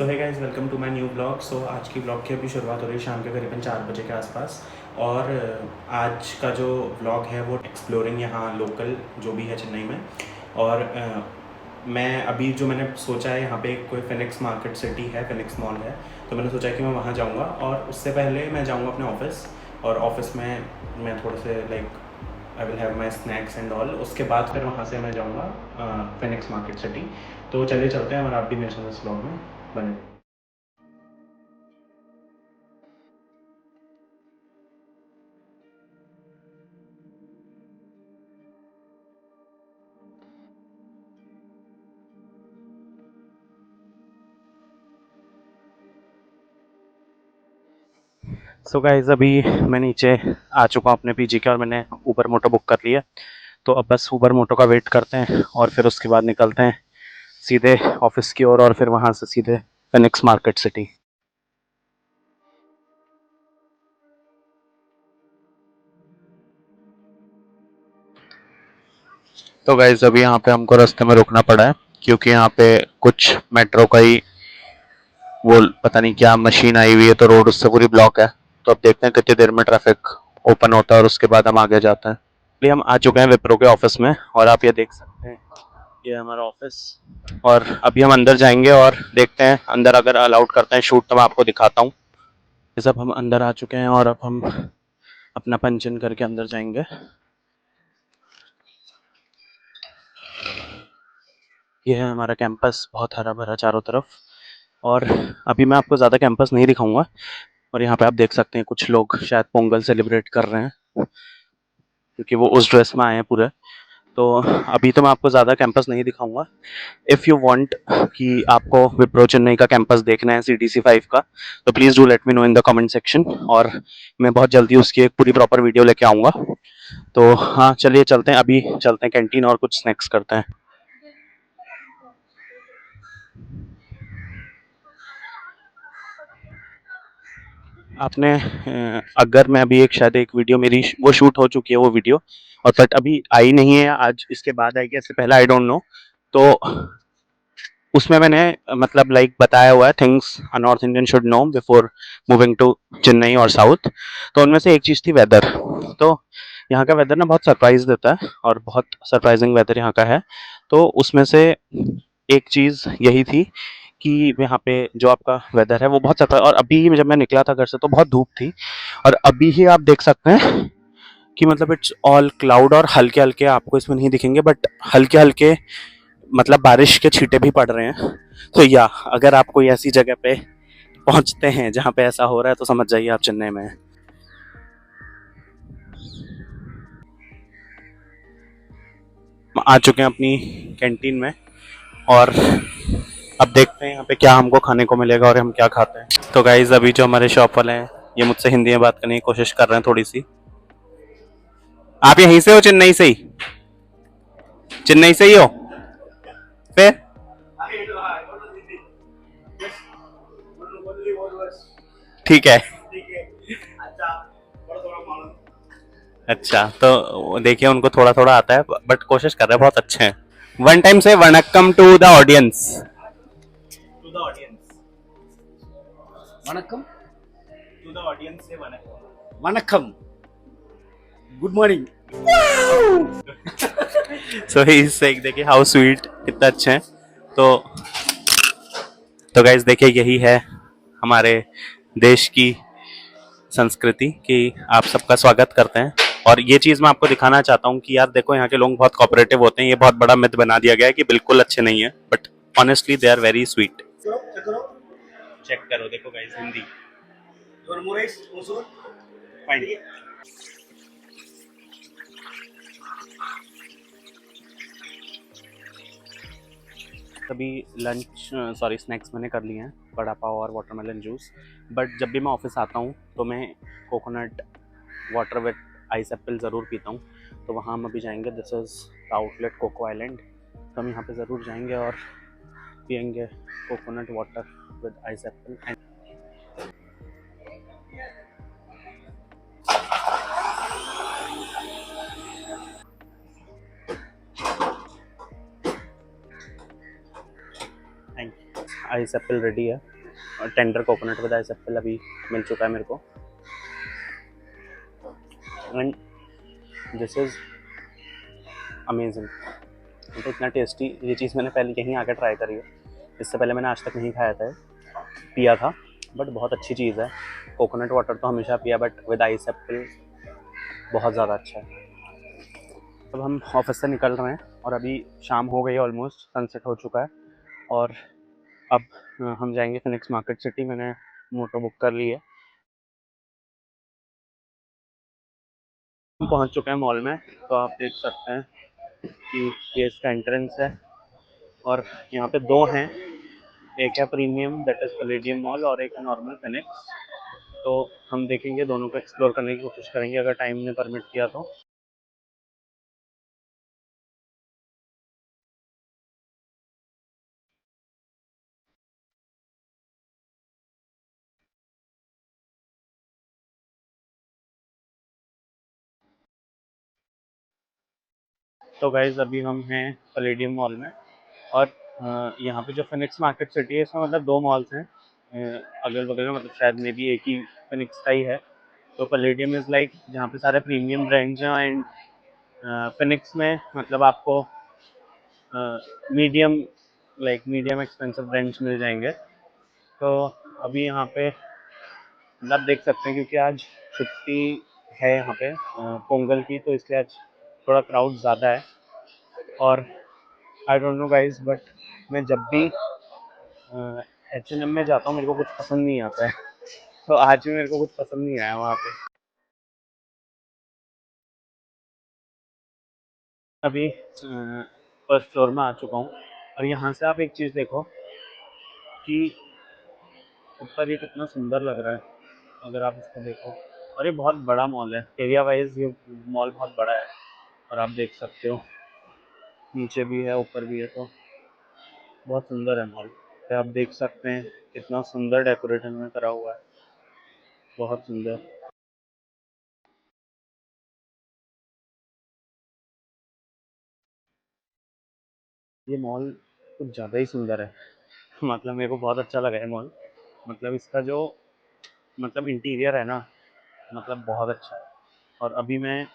तो है guys, welcome to my new vlog. So आज की ब्लॉग की अभी शुरुआत हो रही है शाम के करीबन 4 बजे के आसपास। और आज का जो ब्लॉग है वो एक्सप्लोरिंग यहाँ लोकल जो भी है चेन्नई में। और मैं अभी जो मैंने सोचा है, यहाँ पे कोई फिनिक्स मार्केट सिटी है, फिनिक्स मॉल है, तो मैंने सोचा है कि मैं वहाँ जाऊँगा। और उससे पहले मैं जाऊँगा अपने ऑफिस, और ऑफिस में मैं थोड़े से I will have my snacks and all. उसके बाद फिर वहाँ से मैं जाऊँगा फिनिक्स मार्केट सिटी। तो चलिए चलते हैं, और आप भी मेरे साथ इस ब्लॉग में बने रहिए। सो गाइज, अभी मैं नीचे आ चुका हूँ अपने पीजी के, और मैंने ऊबर मोटो बुक कर लिया। तो अब बस ऊबर मोटो का वेट करते हैं, और फिर उसके बाद निकलते हैं सीधे ऑफिस की ओर, और फिर वहाँ से सीधे फिनिक्स मार्केट सिटी। तो गाइज, अभी यहाँ पे हमको रास्ते में रुकना पड़ा है, क्योंकि यहाँ पे कुछ मेट्रो का ही वो पता नहीं क्या मशीन आई हुई है, तो रोड उससे पूरी ब्लॉक है। तो अब देखते हैं कितनी देर में ट्रैफिक ओपन होता है, और उसके बाद हम आगे जाते हैं। अभी हम आ चुके हैं विप्रो के ऑफिस में, और आप ये देख सकते हैं, ये हमारा ऑफिस। और अभी हम अंदर जाएंगे और देखते हैं, अंदर अगर अलाउड करते हैं शूट तो मैं आपको दिखाता हूँ। ये सब हम अंदर आ चुके हैं, और अब हम अपना पंच इन करके अंदर जाएंगे। ये है हमारा कैंपस, बहुत हरा भरा चारों तरफ। और अभी मैं आपको ज़्यादा कैंपस नहीं दिखाऊंगा। और यहाँ पे आप देख सकते हैं कुछ लोग शायद पोंगल सेलिब्रेट कर रहे हैं, क्योंकि वो उस ड्रेस में आए हैं पूरे। तो अभी तो मैं आपको ज़्यादा कैंपस नहीं दिखाऊंगा। इफ़ यू वांट कि आपको विप्रो चेन्नई का कैंपस देखना है CDC 5 का, तो please do let me know in the comment section, और मैं बहुत जल्दी उसकी एक पूरी प्रॉपर वीडियो लेके आऊँगा। तो हाँ, चलिए चलते हैं, अभी चलते हैं कैंटीन और कुछ स्नैक्स करते हैं। आपने अगर मैं अभी एक शायद वीडियो मेरी वो शूट हो चुकी है वो वीडियो, और बट अभी आई नहीं है, आज इसके बाद आएगी, इससे पहले आई डोंट नो। तो उसमें मैंने मतलब लाइक बताया हुआ है things a North Indian should know before moving to Chennai और साउथ। तो उनमें से एक चीज़ थी वेदर। तो यहाँ का वेदर ना बहुत सरप्राइज देता है, और बहुत सरप्राइजिंग वेदर यहाँ का है। तो उसमें से एक चीज़ यही थी कि यहाँ पे जो आपका वेदर है वो बहुत सरप्राइज। और अभी जब मैं निकला था घर से तो बहुत धूप थी, और अभी ही आप देख सकते हैं कि मतलब इट्स ऑल क्लाउड, और हल्के हल्के आपको इसमें नहीं दिखेंगे, बट हल्के हल्के मतलब बारिश के छींटे भी पड़ रहे हैं। तो या अगर आप कोई ऐसी जगह पे पहुंचते हैं जहां पे ऐसा हो रहा है, तो समझ जाइए आप चेन्नई में हैं। हम आ चुके हैं अपनी कैंटीन में, और अब देखते हैं यहाँ पे क्या हमको खाने को मिलेगा और हम क्या खाते हैं। तो गाइज, अभी जो हमारे शॉप वाले हैं ये मुझसे हिंदी में बात करने की कोशिश कर रहे हैं थोड़ी सी। आप यहीं से हो, चेन्नई से ही? चेन्नई से ही हो फिर? ठीक है। अच्छा, तो देखिए उनको थोड़ा थोड़ा आता है, बट कोशिश कर रहे हैं, बहुत अच्छे हैं। वन टाइम से vanakkam to the audience. To the audience. Vanakkam to the audience से vanakkam. Vanakkam good morning. So he is saying, देखिए हाउ स्वीट, कितना अच्छे हैं। तो गाइस देखिए, यही है हमारे देश की संस्कृति कि आप सबका स्वागत करते हैं। और ये चीज़ मैं आपको दिखाना चाहता हूँ कि यार देखो, यहाँ के लोग बहुत कोऑपरेटिव होते हैं। ये बहुत बड़ा मिथ बना दिया गया है कि बिल्कुल अच्छे नहीं है, but honestly they are very sweet. Check करो, देखो गाइस, हिंदी फाइन। अभी लंच सॉरी स्नैक्स मैंने कर लिए हैं, बड़ा पाव और वाटरमेलन जूस। बट जब भी मैं ऑफिस आता हूँ तो मैं coconut water with ice apple ज़रूर पीता हूँ। तो वहाँ हम अभी जाएंगे, this is the outlet Coco Island. तो हम यहाँ पे ज़रूर जाएंगे और पियेंगे coconut water with ice apple and thank you. Ice apple ready है और tender coconut with ice apple अभी मिल चुका है मेरे को एंड दिस इज़ अमेजिंग। तो इतना टेस्टी ये चीज़ मैंने पहले यहीं आकर ट्राई करी है, इससे पहले मैंने आज तक नहीं खाया था, पिया था, बट बहुत अच्छी चीज़ है। कोकोनट वाटर तो हमेशा पिया, बट विद आइस एप्पल बहुत ज़्यादा अच्छा है। अब हम ऑफिस से निकल रहे हैं और अभी शाम हो गई है, ऑलमोस्ट सनसेट हो चुका है और अब हम जाएंगे फिनिक्स मार्केट सिटी। मैंने मोटो बुक कर ली है। हम पहुंच चुके हैं मॉल में, तो आप देख सकते हैं कि ये इसका एंट्रेंस है और यहाँ पे दो हैं, एक है premium that is palladium mall और एक नॉर्मल फिनिक्स। तो हम देखेंगे, दोनों को एक्सप्लोर करने की कोशिश करेंगे अगर टाइम ने परमिट किया तो। तो गाइज अभी हम हैं पैलेडियम मॉल में और यहाँ पे जो फिनिक्स मार्केट सिटी है इसमें मतलब दो मॉल्स हैं अगल बगल में, मतलब शायद मे भी एक ही फिनिक्स का ही है। तो पैलेडियम इज़ लाइक जहाँ पे सारे प्रीमियम ब्रांड्स हैं एंड फिनिक्स में मतलब आपको मीडियम मीडियम एक्सपेंसिव ब्रांड्स मिल जाएंगे। तो अभी यहाँ पे मतलब देख सकते हैं क्योंकि आज छुट्टी है यहाँ पे पोंगल की, तो इसलिए आज थोड़ा क्राउड ज़्यादा है। और I don't know guys, but मैं जब भी H&M में जाता हूँ मेरे को कुछ पसंद नहीं आता है, तो आज भी मेरे को कुछ पसंद नहीं आया वहाँ पे। अभी फर्स्ट फ्लोर में आ चुका हूँ और यहाँ से आप एक चीज़ देखो कि ऊपर ये कितना सुंदर लग रहा है अगर आप इसको देखो, और ये बहुत बड़ा मॉल है, एरिया वाइज ये मॉल बहुत बड़ा है और आप देख सकते हो नीचे भी है ऊपर भी है, तो बहुत सुंदर है मॉल। तो आप देख सकते हैं कितना सुंदर डेकोरेशन में करा हुआ है, बहुत सुंदर। ये मॉल कुछ ज़्यादा ही सुंदर है मतलब मेरे को बहुत अच्छा लगा है मॉल, मतलब इसका जो मतलब इंटीरियर है ना, मतलब बहुत अच्छा है। और अभी मैं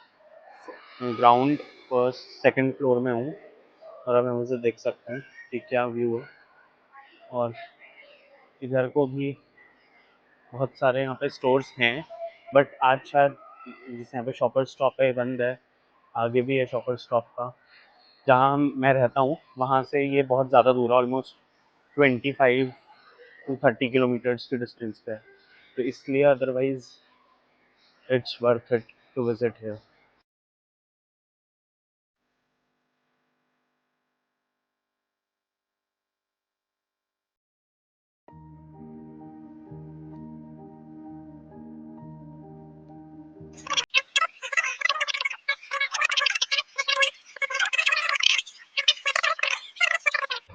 ग्राउंड फर्स्ट सेकंड फ्लोर में हूँ और अब हम उसे देख सकते हैं कि क्या व्यू है। और इधर को भी बहुत सारे यहाँ पे स्टोर्स हैं, बट आज शायद जैसे यहाँ पे शॉपर स्टॉप है बंद है, आगे भी है शॉपर स्टॉप का। जहाँ मैं रहता हूँ वहाँ से ये बहुत ज़्यादा दूर है, ऑलमोस्ट 25 to 30 किलोमीटर्स की डिस्टेंस पे है, तो इसलिए otherwise it's worth it to visit here.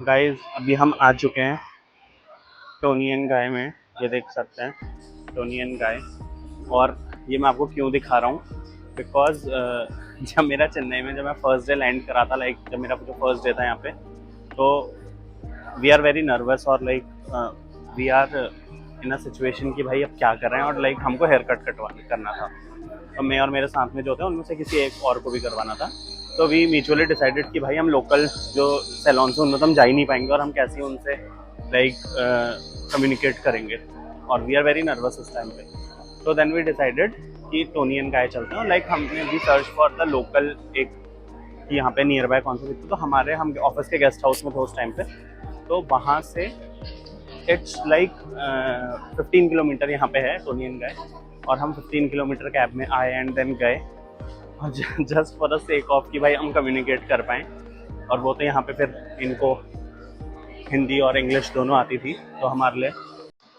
Guys अभी हम आ चुके हैं टोनी एंड गाय में, ये देख सकते हैं टोनी एंड गाय। और ये मैं आपको क्यों दिखा रहा हूँ, बिकॉज जब मेरा चेन्नई में जब मैं फर्स्ट डे लैंड करा था, लाइक जब मेरा जो फर्स्ट डे था यहाँ पे, तो वी आर वेरी नर्वस और like we are in a situation कि भाई अब क्या कर रहे हैं, और लाइक हमको हेयर कट करना था, तो मैं और मेरे साथ में जो थे उनमें से किसी एक और को भी करवाना था। तो वी म्यूचुअली डिसाइडेड कि भाई हम लोकल जो सैलॉन्स हैं उनमें तो हम जा ही नहीं पाएंगे और हम कैसे उनसे लाइक कम्युनिकेट करेंगे, और वी आर वेरी नर्वस उस टाइम पे। तो देन वी डिसाइडेड कि टोनी एंड गाय चलते हैं, लाइक हमने भी सर्च फॉर द लोकल एक कि यहाँ पे नियर बाय कौन सा दिखता, तो हमारे हम ऑफिस के गेस्ट हाउस में थे उस टाइम पे, तो वहाँ से इट्स लाइक 15 किलोमीटर यहाँ पे है टोनी एंड गाय, और हम 15 किलोमीटर कैब में आए एंड देन गए just for the sake of कि भाई हम कम्युनिकेट कर पाएँ। और वो तो यहाँ पे फिर इनको हिंदी और इंग्लिश दोनों आती थी, तो हमारे लिए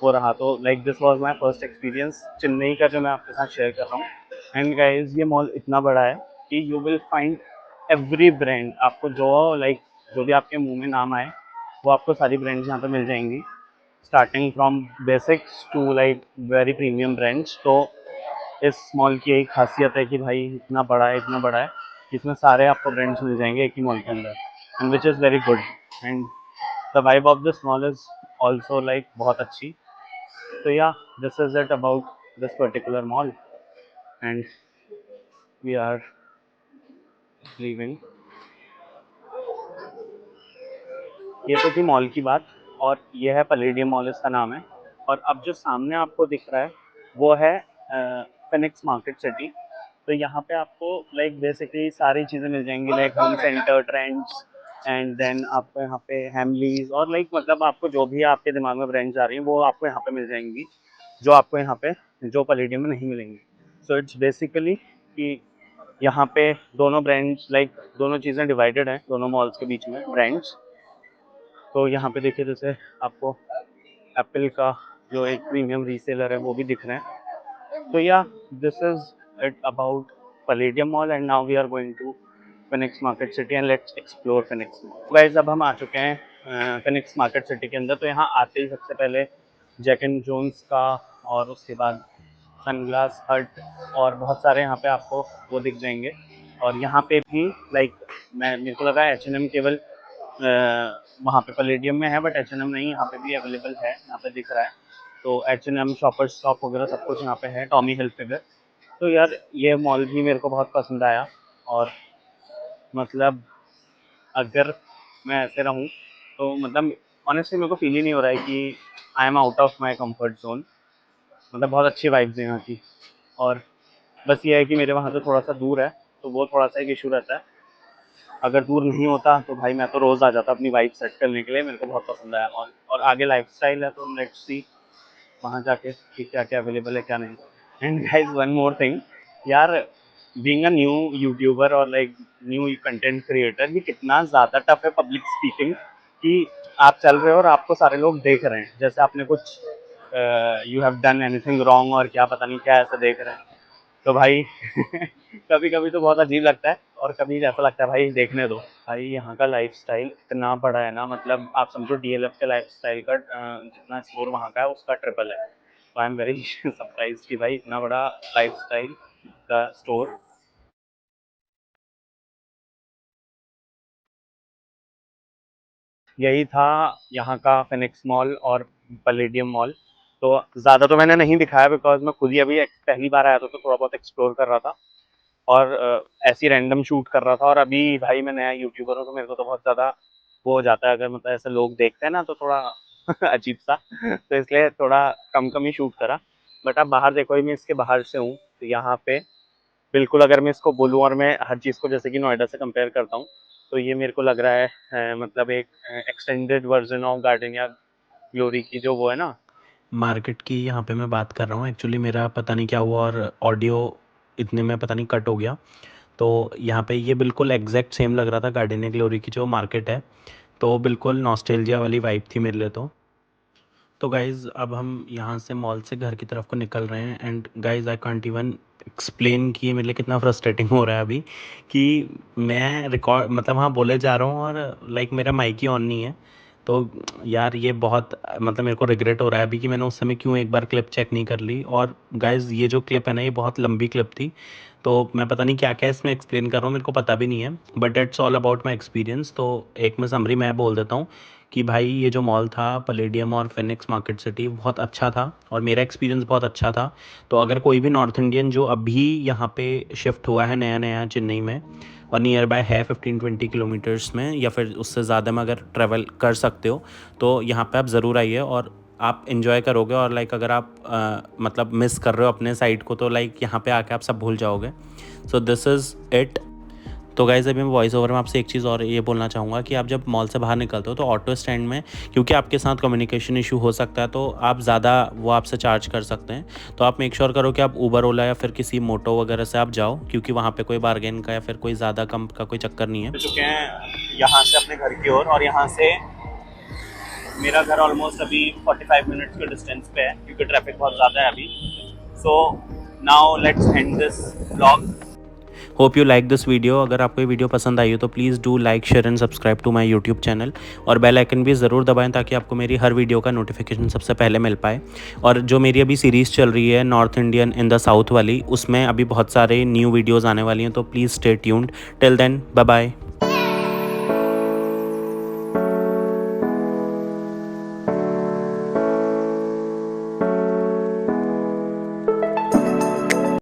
वो रहा। तो like this was my first experience Chennai का जो मैं आपके साथ शेयर कर रहा हूँ। एंड गाइस ये मॉल इतना बड़ा है कि you will find every brand, आपको जो लाइक जो भी आपके मुंह में नाम आए वो आपको सारी ब्रांड्स यहाँ पे मिल जाएंगी, starting from basics to like very premium brands. तो इस मॉल की एक खासियत है कि भाई इतना बड़ा है, इतना बड़ा है, इसमें सारे आपको ब्रांड्स मिल जाएंगे एक ही मॉल के अंदर, and which is very good. And the vibe of this mall is also like बहुत अच्छी. तो yeah this is it about this particular mall and we are leaving. ये तो थी मॉल की बात. और ये है पैलेडियम मॉल, इसका नाम है. और अब जो सामने आपको दिख रहा है वो है फिनिक्स मार्केट सिटी. तो यहाँ पे आपको लाइक बेसिकली सारी चीज़ें मिल जाएंगी, like Home Centre, Trends, and then आपको यहाँ पे हैमलीज और लाइक मतलब आपको जो भी आपके दिमाग में ब्रांड्स आ रही हैं वो आपको यहाँ पे मिल जाएंगी, जो आपको यहाँ पे जो पैलेडियम में नहीं मिलेंगी. सो इट्स बेसिकली कि यहाँ पे दोनों ब्रांड्स लाइक दोनों चीज़ें डिवाइडेड हैं दोनों मॉल्स के बीच में ब्रांड्स. तो यहाँ पे देखिए जैसे आपको एप्पल का जो एक प्रीमियम रीसेलर है वो भी दिख रहे हैं. तो yeah this is it about Palladium mall and now we are going to Phoenix Market City and let's explore Phoenix mall. Guys अब हम आ चुके हैं फिनिक्स मार्केट सिटी के अंदर. तो यहाँ आते ही सबसे पहले जैक एंड जोन्स का और उसके बाद सनग्लास हट और बहुत सारे यहाँ पे आपको वो दिख जाएंगे. और यहाँ पे भी लाइक मेरे को लगा H&M केवल वहाँ पे पैलेडियम में है, बट H&M नहीं, यहाँ पे भी अवेलेबल है, यहाँ पे दिख रहा है. तो H&M, शॉपर्स स्टॉप वगैरह सब कुछ यहाँ पे है, टॉमी हिलफिगर. तो यार ये मॉल भी मेरे को बहुत पसंद आया. और मतलब अगर मैं ऐसे रहूँ तो मतलब ऑनेस्टली मेरे को फील ही नहीं हो रहा है कि I am out of my comfort zone. मतलब बहुत अच्छी वाइब्स है यहाँ की. और बस ये है कि मेरे वहाँ से थोड़ा सा दूर है तो वो थोड़ा सा एक इशू रहता है. अगर दूर नहीं होता तो भाई मैं तो रोज़ आ जाता अपनी वाइब सेट करने के लिए. मेरे को बहुत पसंद आया. और आगे लाइफस्टाइल है तो लेट्स सी वहाँ जाके कि क्या क्या अवेलेबल है क्या नहीं. And guys one more thing यार, बीइंग अ न्यू यूट्यूबर और लाइक न्यू कंटेंट क्रिएटर, ये कितना ज़्यादा टफ है पब्लिक स्पीकिंग. कि आप चल रहे हो और आपको सारे लोग देख रहे हैं जैसे आपने कुछ you have done anything wrong और क्या पता नहीं क्या ऐसा देख रहे हैं. तो भाई कभी कभी तो बहुत अजीब लगता है और कभी ऐसा लगता है भाई देखने दो. भाई यहाँ का लाइफस्टाइल इतना बड़ा है ना, मतलब आप समझो DLF के लाइफस्टाइल का जितना स्टोर वहाँ का है उसका ट्रिपल है. तो आई एम वेरी सरप्राइज कि भाई इतना बड़ा लाइफस्टाइल का स्टोर. यही था यहाँ का फिनिक्स मॉल और पैलेडियम मॉल. तो ज़्यादा तो मैंने नहीं दिखाया बिकॉज मैं खुद ही अभी पहली बार आया था तो थोड़ा बहुत एक्सप्लोर कर रहा था और ऐसी रैंडम शूट कर रहा था. और अभी भाई मैं नया यूट्यूबर हूँ तो मेरे को तो बहुत ज़्यादा वो हो जाता है अगर मतलब ऐसे लोग देखते हैं ना तो थोड़ा अजीब सा. तो इसलिए थोड़ा कम कम ही शूट करा. बट अब बाहर देखो ही मैं इसके बाहर से हूँ तो यहाँ पे बिल्कुल अगर मैं इसको बोलूँ और मैं हर चीज़ को जैसे कि नोएडा से कंपेयर करता हूँ तो ये मेरे को लग रहा है मतलब एक extended version of gardenia glory की जो वो है ना मार्केट की. यहाँ पे मैं बात कर रहा हूँ. एक्चुअली मेरा पता नहीं क्या हुआ और ऑडियो इतने में पता नहीं कट हो गया. तो यहाँ पे ये बिल्कुल एग्जैक्ट सेम लग रहा था गार्डनिया ग्लोरी की जो मार्केट है. तो बिल्कुल नॉस्टैल्जिया वाली वाइब थी मेरे लिए. तो गाइज़ अब हम यहाँ से मॉल से घर की तरफ को निकल रहे हैं. And guys I can't even explain कि ये मेरे लिए कितना फ्रस्ट्रेटिंग हो रहा है अभी कि मैं रिकॉर्ड मतलब हाँ बोले जा रहा हूँ और लाइक मेरा माइक ही ऑन नहीं है. तो यार ये बहुत मतलब मेरे को रिग्रेट हो रहा है अभी कि मैंने उस समय क्यों एक बार क्लिप चेक नहीं कर ली. और गाइज़ ये जो क्लिप है ना ये बहुत लंबी क्लिप थी. तो मैं पता नहीं क्या क्या इसमें एक्सप्लेन कर रहा हूँ, मेरे को पता भी नहीं है. But it's all about my experience. तो एक मैं समरी मैं बोल देता हूँ कि भाई ये जो मॉल था पैलेडियम और फिनिक्स मार्केट सिटी बहुत अच्छा था और मेरा एक्सपीरियंस बहुत अच्छा था. तो अगर कोई भी नॉर्थ इंडियन जो अभी यहाँ पे शिफ्ट हुआ है नया नया चेन्नई में और नियर बाय है 15-20 किलोमीटर्स में या फिर उससे ज़्यादा में अगर ट्रैवल कर सकते हो तो यहाँ पे आप ज़रूर आइए और आप इन्जॉय करोगे. और लाइक अगर आप मतलब मिस कर रहे हो अपने साइड को तो लाइक यहाँ पे आके आप सब भूल जाओगे. So this is it. तो गाइज़ अभी मैं वॉइस ओवर में आपसे एक चीज़ और ये बोलना चाहूँगा कि आप जब मॉल से बाहर निकलते हो तो ऑटो स्टैंड में क्योंकि आपके साथ कम्युनिकेशन इशू हो सकता है तो आप ज़्यादा वो आपसे चार्ज कर सकते हैं. तो आप मेक श्योर करो कि आप ऊबर ओला या फिर किसी मोटो वगैरह से आप जाओ क्योंकि वहाँ पे कोई बार्गेन का या फिर कोई ज़्यादा कम का कोई चक्कर नहीं है. चुके हैं यहाँ से अपने घर की ओर और यहाँ से मेरा घर ऑलमोस्ट अभी 45 मिनट्स के डिस्टेंस पे है क्योंकि ट्रैफिक बहुत ज़्यादा है अभी. So now let's end this vlog. Hope you like this video. अगर आपको ये वीडियो पसंद आई हो तो please do like share and subscribe to my YouTube channel और बेल आइकन भी ज़रूर दबाएं ताकि आपको मेरी हर वीडियो का नोटिफिकेशन सबसे पहले मिल पाए. और जो मेरी अभी सीरीज़ चल रही है north Indian in the south वाली उसमें अभी बहुत सारे न्यू वीडियोज़ आने वाली हैं तो please stay tuned. Till then bye bye.